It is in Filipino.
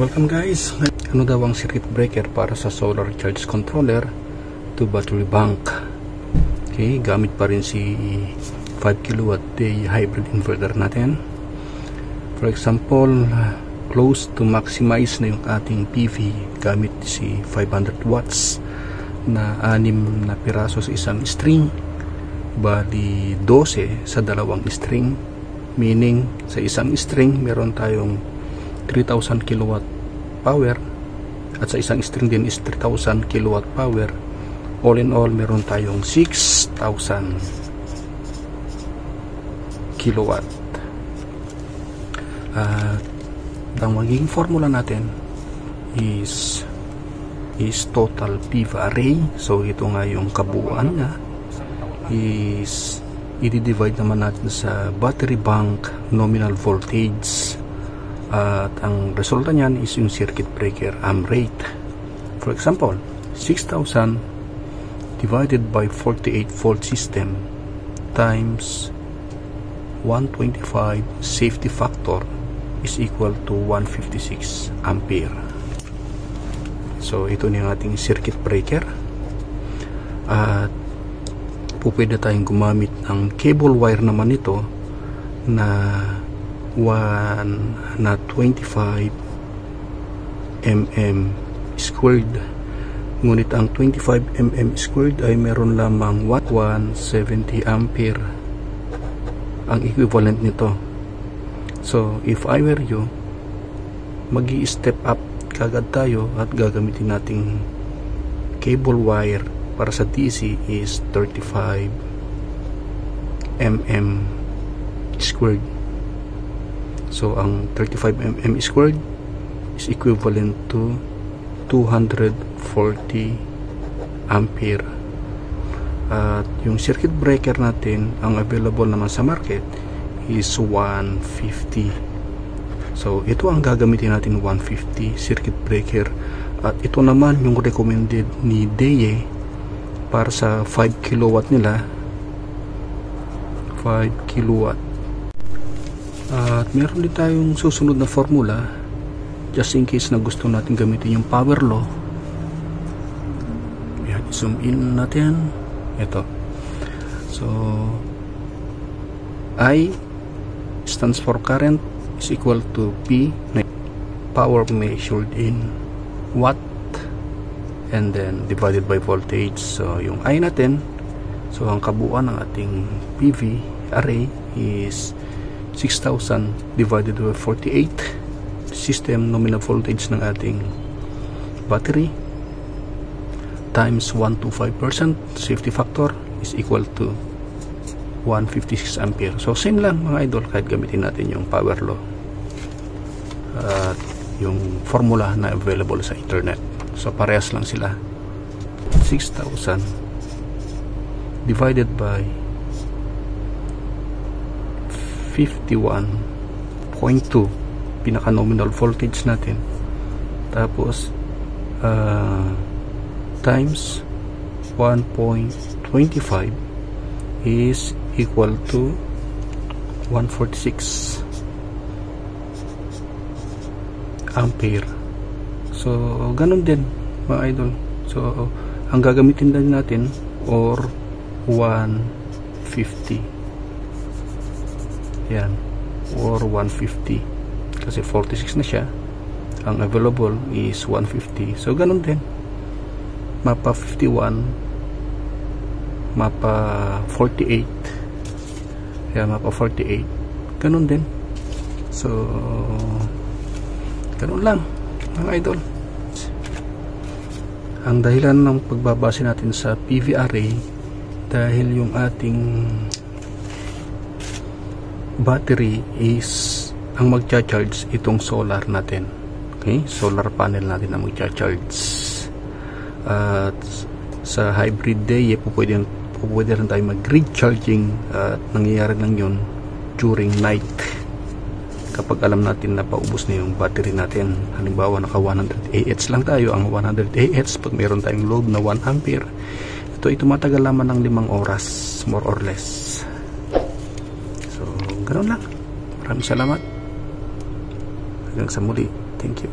Welcome guys! Ano daw ang circuit breaker para sa solar charge controller to battery bank? Okay, gamit pa rin si 5 kW day hybrid inverter natin. For example, close to maximize na yung ating PV gamit si 500 watts na 6 na piraso sa isang string, bali 12 sa dalawang string, meaning sa isang string meron tayong 3,000 kilowatt power at sa isang string din is 3,000 kilowatt power. All in all, meron tayong 6,000 kilowatt. Ang magiging formula natin is total PV array. So ito nga yung kabuuan niya, is i-divide naman natin sa battery bank nominal voltage. At ang resulta niyan is yung circuit breaker amp rate. For example, 6,000 divided by 48 volt system times 125 safety factor is equal to 156 ampere. So ito na yung ating circuit breaker. At pwede tayong gumamit ng cable wire naman ito na 25 mm squared, ngunit ang 25 mm squared ay meron lamang 170 ampere ang equivalent nito. So if I were you, magi-step up kagad tayo at gagamitin nating cable wire para sa DC is 35 mm squared. So ang 35 mm squared is equivalent to 240 ampere. At yung circuit breaker natin, ang available naman sa market is 150. So ito ang gagamitin natin, 150 circuit breaker. At ito naman yung recommended ni DEA para sa 5 kilowatt nila, 5 kilowatt. At meron din tayong susunod na formula just in case na gusto natin gamitin yung power law. Ayan, zoom in natin. Ito. So I stands for current is equal to P, power measured in watt, and then divided by voltage. So yung I natin, so ang kabuuan ng ating PV array is 6,000 divided by 48 system nominal voltage ng ating battery times 125% safety factor is equal to 156 ampere. So same lang mga idol, kahit gamitin natin yung power law at yung formula na available sa internet. So parehas lang sila. 6,000 divided by 51.2 pinaka nominal voltage natin, tapos times 1.25 is equal to 146 ampere. So ganun din mga idol. So ang gagamitin din natin or 150, yan, or 150 kasi 46 na siya, ang available is 150. So ganun din, mapa 51, mapa 48, yan, mapa 48, ganun din. So ganun lang mga idol. Ang dahilan ng pagbabase natin sa PV array, dahil yung ating battery is ang magcha-charge itong solar natin. Okay, solar panel natin ang magcha-charge. At sa hybrid day, pwede rin tayo mag-grid charging, at nangyayari lang yun during night kapag alam natin na paubos na yung battery natin. Halimbawa naka 100 AH lang tayo. Ang 100 AH, pag meron tayong load na 1 ampere, ito ay tumatagal naman ng 5 oras more or less. Ganun lang. Maraming salamat. Hanggang sa muli. Thank you.